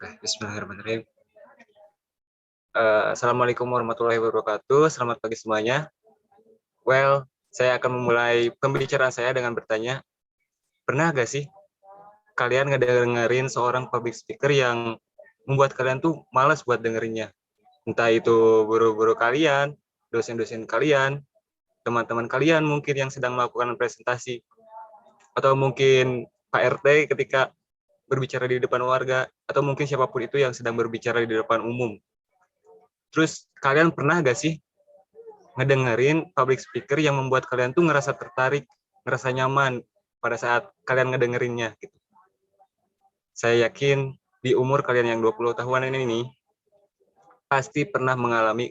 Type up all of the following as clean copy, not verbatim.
Bismillahirrahmanirrahim. Assalamualaikum warahmatullahi wabarakatuh. Selamat pagi semuanya. Well, saya akan memulai pembicaraan saya dengan bertanya, pernah gak sih kalian ngedengerin seorang public speaker yang membuat kalian tuh malas buat dengerinnya? Entah itu guru-guru kalian, dosen-dosen kalian, teman-teman kalian mungkin yang sedang melakukan presentasi, atau mungkin Pak RT ketika berbicara di depan warga, atau mungkin siapapun itu yang sedang berbicara di depan umum. Terus kalian pernah gak sih ngedengerin public speaker yang membuat kalian tuh ngerasa tertarik, ngerasa nyaman pada saat kalian ngedengerinnya gitu. Saya yakin di umur kalian yang 20 tahunan ini pasti pernah mengalami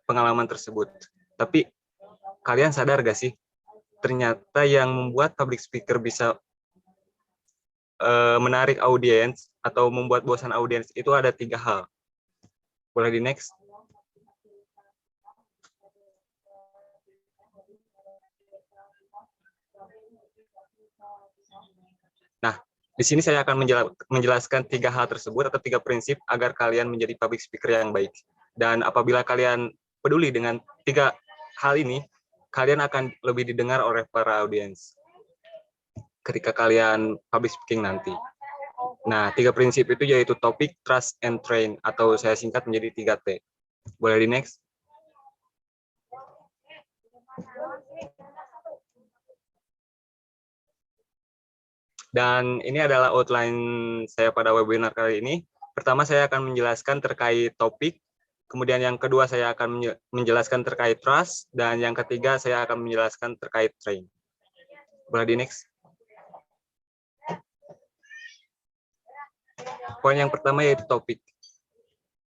pengalaman tersebut. Tapi kalian sadar gak sih ternyata yang membuat public speaker bisa menarik audiens atau membuat bosan audiens itu ada 3 hal. Boleh di next? Nah, di sini saya akan menjelaskan 3 hal tersebut atau 3 prinsip agar kalian menjadi public speaker yang baik. Dan apabila kalian peduli dengan 3 hal ini, kalian akan lebih didengar oleh para audiens ketika kalian public speaking nanti. Nah, 3 prinsip itu yaitu topik, trust, and train, atau saya singkat menjadi 3T. Boleh di next? Dan ini adalah outline saya pada webinar kali ini. Pertama, saya akan menjelaskan terkait topik. Kemudian yang kedua, saya akan menjelaskan terkait trust. Dan yang ketiga, saya akan menjelaskan terkait train. Boleh di next? Poin yang pertama yaitu topik.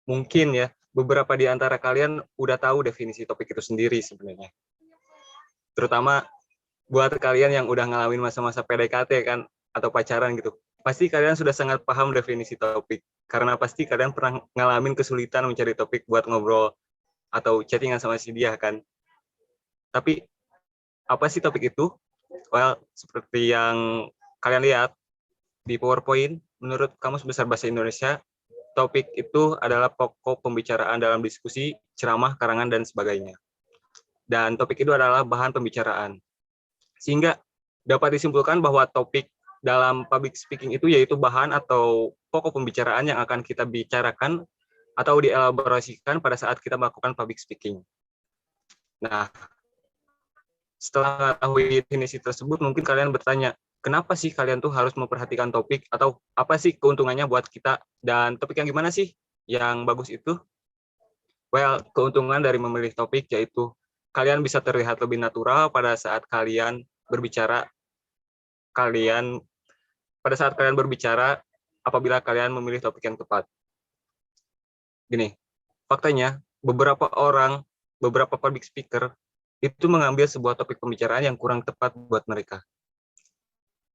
Mungkin ya, beberapa di antara kalian udah tahu definisi topik itu sendiri sebenarnya. Terutama buat kalian yang udah ngalamin masa-masa PDKT kan, atau pacaran gitu. Pasti kalian sudah sangat paham definisi topik. Karena pasti kalian pernah ngalamin kesulitan mencari topik buat ngobrol atau chattingan sama si dia kan. Tapi apa sih topik itu? Well, seperti yang kalian lihat di PowerPoint, menurut Kamus Besar Bahasa Indonesia, topik itu adalah pokok pembicaraan dalam diskusi, ceramah, karangan, dan sebagainya. Dan topik itu adalah bahan pembicaraan. Sehingga dapat disimpulkan bahwa topik dalam public speaking itu yaitu bahan atau pokok pembicaraan yang akan kita bicarakan atau dielaborasikan pada saat kita melakukan public speaking. Nah, setelah mengetahui definisi tersebut, mungkin kalian bertanya, kenapa sih kalian tuh harus memperhatikan topik atau apa sih keuntungannya buat kita dan topik yang gimana sih yang bagus itu? Well, keuntungan dari memilih topik yaitu kalian bisa terlihat lebih natural pada saat kalian berbicara. Pada saat kalian berbicara, apabila kalian memilih topik yang tepat. Gini, faktanya beberapa public speaker itu mengambil sebuah topik pembicaraan yang kurang tepat buat mereka.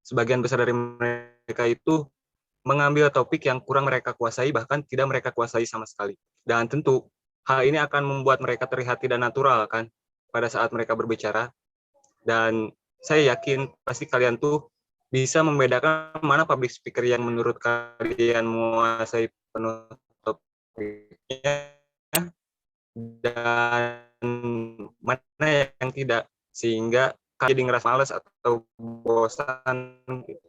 Sebagian besar dari mereka itu mengambil topik yang kurang mereka kuasai, bahkan tidak mereka kuasai sama sekali. Dan tentu hal ini akan membuat mereka terlihat tidak natural kan pada saat mereka berbicara. Dan saya yakin pasti kalian tuh bisa membedakan mana public speaker yang menurut kalian menguasai penuh topiknya dan mana yang tidak, sehingga kalian jadi ngerasa malas atau bosan gitu.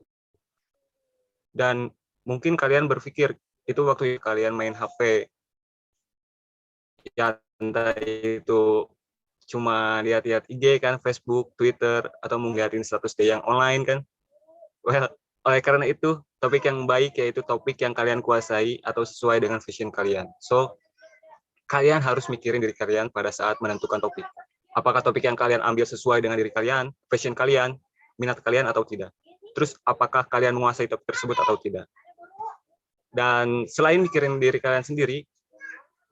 Dan mungkin kalian berpikir itu waktu kalian main HP, ya entah itu cuma lihat-lihat IG kan, Facebook, Twitter, atau melihatin status dia yang online kan. Well, oleh karena itu, topik yang baik yaitu topik yang kalian kuasai atau sesuai dengan vision kalian. So, kalian harus mikirin diri kalian pada saat menentukan topik. Apakah topik yang kalian ambil sesuai dengan diri kalian, passion kalian, minat kalian atau tidak. Terus, apakah kalian menguasai topik tersebut atau tidak. Dan selain mikirin diri kalian sendiri,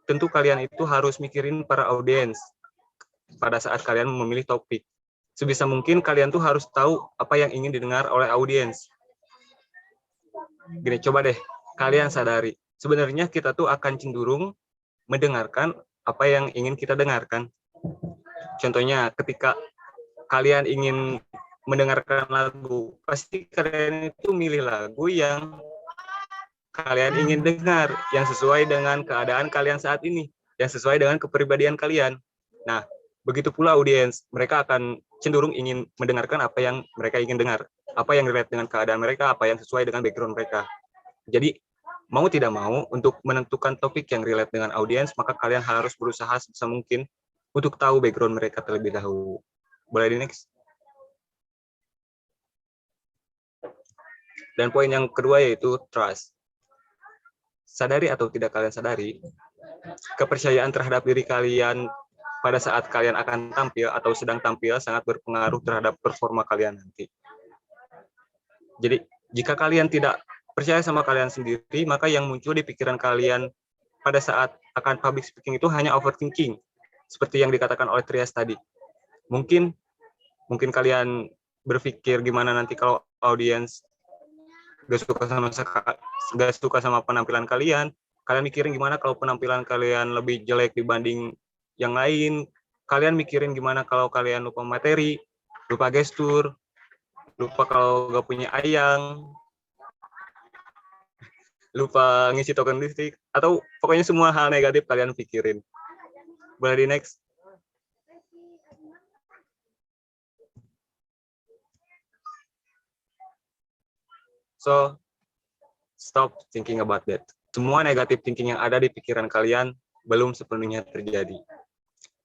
tentu kalian itu harus mikirin para audiens pada saat kalian memilih topik. Sebisa mungkin kalian tuh harus tahu apa yang ingin didengar oleh audiens. Gini, coba deh kalian sadari, sebenarnya kita tuh akan cenderung mendengarkan apa yang ingin kita dengarkan. Contohnya, ketika kalian ingin mendengarkan lagu, pasti kalian itu milih lagu yang kalian ingin dengar, yang sesuai dengan keadaan kalian saat ini, yang sesuai dengan kepribadian kalian. Nah, begitu pula audiens, mereka akan cenderung ingin mendengarkan apa yang mereka ingin dengar, apa yang relate dengan keadaan mereka, apa yang sesuai dengan background mereka. Jadi, mau tidak mau, untuk menentukan topik yang relate dengan audiens, maka kalian harus berusaha sebisa mungkin untuk tahu background mereka terlebih dahulu. Boleh di next? Dan poin yang kedua yaitu trust. Sadari atau tidak kalian sadari, kepercayaan terhadap diri kalian pada saat kalian akan tampil atau sedang tampil sangat berpengaruh terhadap performa kalian nanti. Jadi, jika kalian tidak percaya sama kalian sendiri, maka yang muncul di pikiran kalian pada saat akan public speaking itu hanya overthinking, seperti yang dikatakan oleh Trias tadi. Mungkin kalian berpikir gimana nanti kalau audiens gak suka sama penampilan kalian mikirin gimana kalau penampilan kalian lebih jelek dibanding yang lain, kalian mikirin gimana kalau kalian lupa materi, lupa gestur, lupa kalau gak punya ayang, lupa ngisi token listrik, atau pokoknya semua hal negatif kalian pikirin. Boleh di next? So, stop thinking about that. Semua negatif thinking yang ada di pikiran kalian belum sepenuhnya terjadi.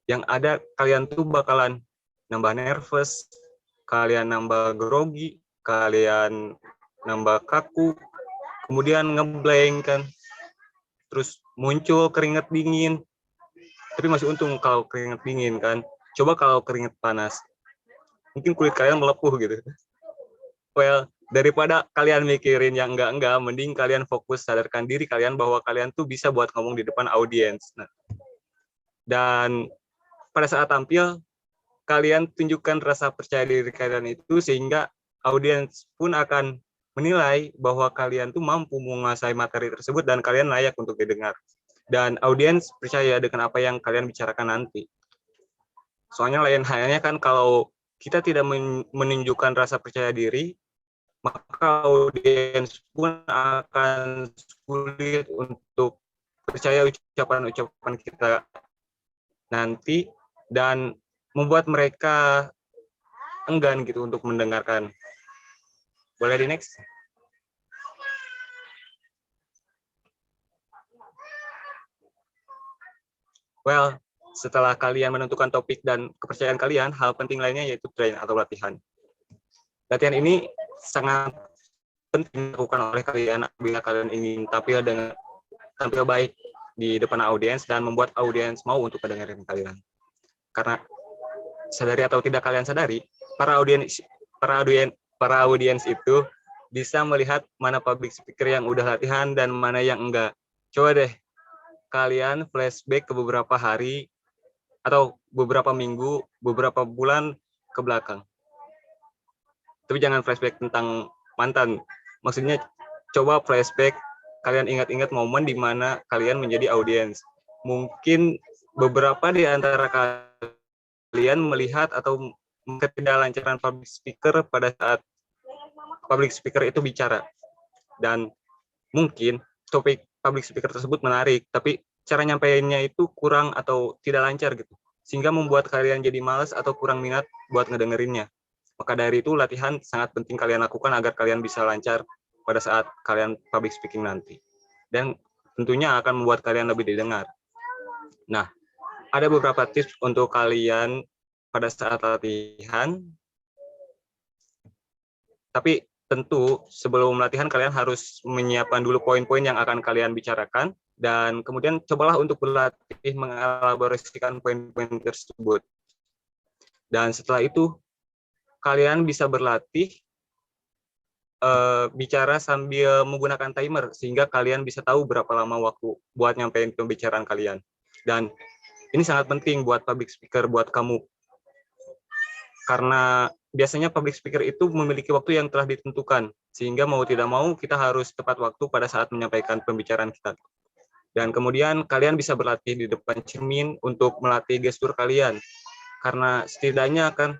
Yang ada, kalian tuh bakalan nambah nervous, kalian nambah grogi, kalian nambah kaku, kemudian ngeblank kan, terus muncul keringat dingin. Tapi masih untung kalau keringat dingin kan. Coba kalau keringat panas, mungkin kulit kalian melepuh gitu. Well, daripada kalian mikirin yang enggak, mending kalian fokus sadarkan diri kalian bahwa kalian tuh bisa buat ngomong di depan audiens. Nah, dan pada saat tampil, kalian tunjukkan rasa percaya diri kalian itu sehingga audiens pun akan menilai bahwa kalian tuh mampu menguasai materi tersebut dan kalian layak untuk didengar. Dan audiens percaya dengan apa yang kalian bicarakan nanti. Soalnya lain halnya kan kalau kita tidak menunjukkan rasa percaya diri, maka audiens pun akan sulit untuk percaya ucapan-ucapan kita nanti dan membuat mereka enggan gitu untuk mendengarkan. Boleh di next? Well, setelah kalian menentukan topik dan kepercayaan kalian, hal penting lainnya yaitu train atau latihan. Latihan ini sangat penting dilakukan oleh kalian bila kalian ingin tampil baik di depan audiens dan membuat audiens mau untuk mendengarkan kalian. Karena sadari atau tidak kalian sadari, para audiens itu bisa melihat mana public speaker yang udah latihan dan mana yang enggak. Coba deh kalian flashback ke beberapa hari atau beberapa minggu, beberapa bulan ke belakang. Tapi jangan flashback tentang mantan. Maksudnya coba flashback, kalian ingat-ingat momen di mana kalian menjadi audiens. Mungkin beberapa di antara kalian melihat atau ketidaklancaran public speaker pada saat public speaker itu bicara. Dan mungkin topik public speaker tersebut menarik, tapi cara nyampainya itu kurang atau tidak lancar gitu. Sehingga membuat kalian jadi malas atau kurang minat buat ngedengerinnya. Maka dari itu latihan sangat penting kalian lakukan agar kalian bisa lancar pada saat kalian public speaking nanti. Dan tentunya akan membuat kalian lebih didengar. Nah, ada beberapa tips untuk kalian pada saat latihan. Tapi tentu sebelum latihan kalian harus menyiapkan dulu poin-poin yang akan kalian bicarakan dan kemudian cobalah untuk berlatih mengelaborasikan poin-poin tersebut. Dan setelah itu kalian bisa berlatih bicara sambil menggunakan timer sehingga kalian bisa tahu berapa lama waktu buat nyampein pembicaraan kalian. Dan ini sangat penting buat public speaker, buat kamu. Karena biasanya public speaker itu memiliki waktu yang telah ditentukan, sehingga mau tidak mau kita harus tepat waktu pada saat menyampaikan pembicaraan kita. Dan kemudian kalian bisa berlatih di depan cermin untuk melatih gestur kalian. Karena setidaknya akan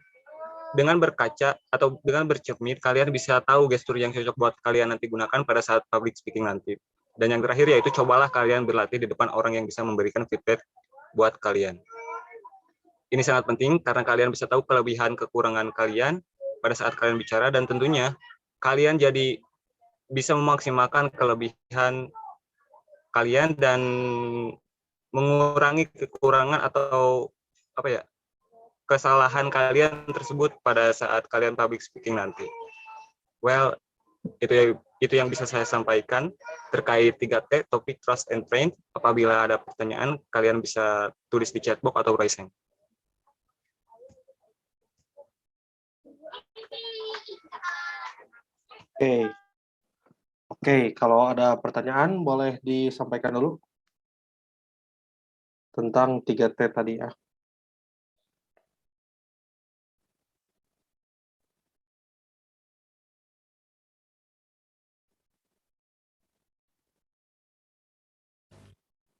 dengan berkaca atau dengan bercermin, kalian bisa tahu gestur yang cocok buat kalian nanti gunakan pada saat public speaking nanti. Dan yang terakhir yaitu cobalah kalian berlatih di depan orang yang bisa memberikan feedback buat kalian. Ini sangat penting karena kalian bisa tahu kelebihan kekurangan kalian pada saat kalian bicara, dan tentunya kalian jadi bisa memaksimalkan kelebihan kalian dan mengurangi kekurangan atau kesalahan kalian tersebut pada saat kalian public speaking nanti. Well, itu yang bisa saya sampaikan terkait 3T, topik, trust, and train. Apabila ada pertanyaan, kalian bisa tulis di chat box atau raise hand. Oke, kalau ada pertanyaan boleh disampaikan dulu tentang 3T tadi ya.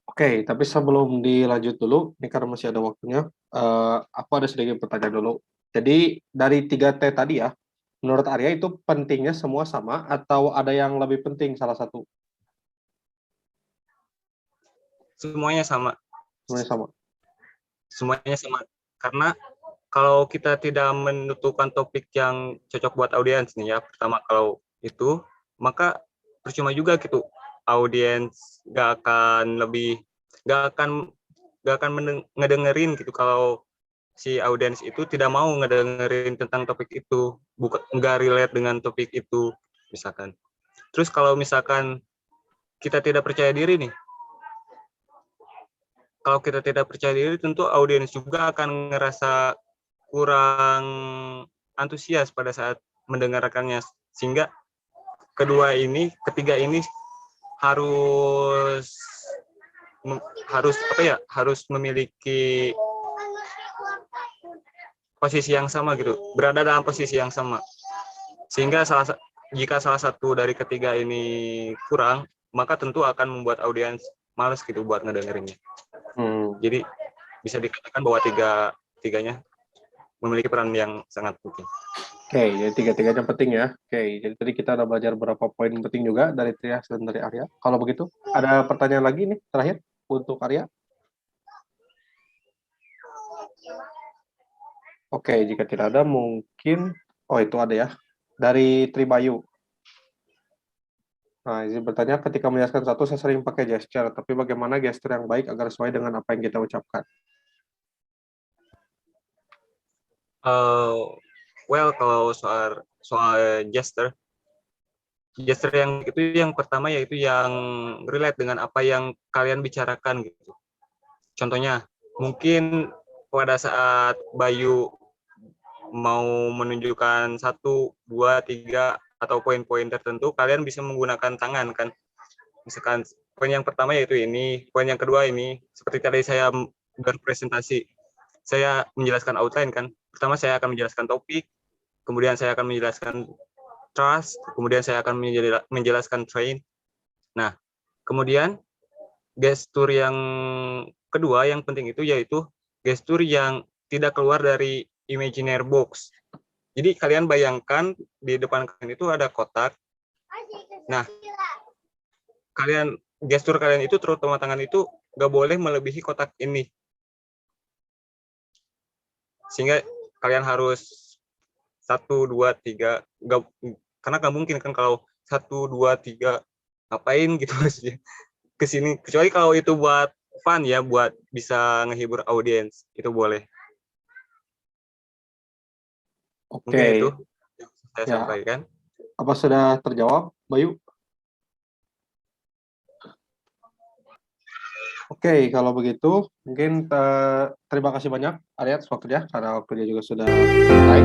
Oke, tapi sebelum dilanjut dulu, ini karena masih ada waktunya, aku ada sedikit pertanyaan dulu. Jadi dari 3T tadi ya, menurut Arya itu pentingnya semua sama atau ada yang lebih penting salah satu? Semuanya sama. Semuanya sama. Semuanya sama. Karena kalau kita tidak menentukan topik yang cocok buat audiens nih ya, pertama kalau itu, maka percuma juga gitu. Audiens nggak akan ngedengerin gitu kalau si audiens itu tidak mau ngedengerin tentang topik itu, nggak relate dengan topik itu misalkan. Terus kalau misalkan kita tidak percaya diri nih, kalau kita tidak percaya diri tentu audiens juga akan ngerasa kurang antusias pada saat mendengarkannya, sehingga ketiga ini harus memiliki posisi yang sama gitu, berada dalam posisi yang sama, sehingga jika salah satu dari ketiga ini kurang, maka tentu akan membuat audiens males gitu buat ngedengerinnya. Jadi bisa dikatakan bahwa tiganya memiliki peran yang sangat penting. Oke, jadi tiga-tiganya penting ya. Oke, jadi tadi kita udah belajar beberapa poin penting juga dari Trias dan dari Arya. Kalau begitu, ada pertanyaan lagi nih terakhir untuk Arya. Oke, jika tidak ada mungkin, itu ada ya, dari Tribayu. Nah, ini bertanya, ketika menjelaskan satu saya sering pakai gesture, tapi bagaimana gesture yang baik agar sesuai dengan apa yang kita ucapkan? Well, kalau soal gesture yang pertama yaitu yang relate dengan apa yang kalian bicarakan gitu. Contohnya, mungkin pada saat Bayu mau menunjukkan 1, 2, 3 atau poin-poin tertentu, kalian bisa menggunakan tangan kan. Misalkan poin yang pertama yaitu ini, poin yang kedua ini, seperti tadi saya berpresentasi, saya menjelaskan outline kan. Pertama saya akan menjelaskan topik, kemudian saya akan menjelaskan trust, kemudian saya akan menjelaskan train. Nah, kemudian gestur yang kedua yang penting itu yaitu gestur yang tidak keluar dari imaginer box. Jadi kalian bayangkan di depan kalian itu ada kotak. Nah, gestur kalian itu terutama tangan itu nggak boleh melebihi kotak ini. Sehingga kalian harus 1, 2, 3, karena nggak mungkin kan kalau 1, 2, 3 ngapain gitu ke sini, kecuali kalau itu buat fun ya, buat bisa ngehibur audiens, itu boleh. Oke. Mungkin itu yang saya sampaikan. Apa sudah terjawab, Bayu? Oke, kalau begitu mungkin terima kasih banyak Arya atas waktunya, karena waktunya juga sudah selesai.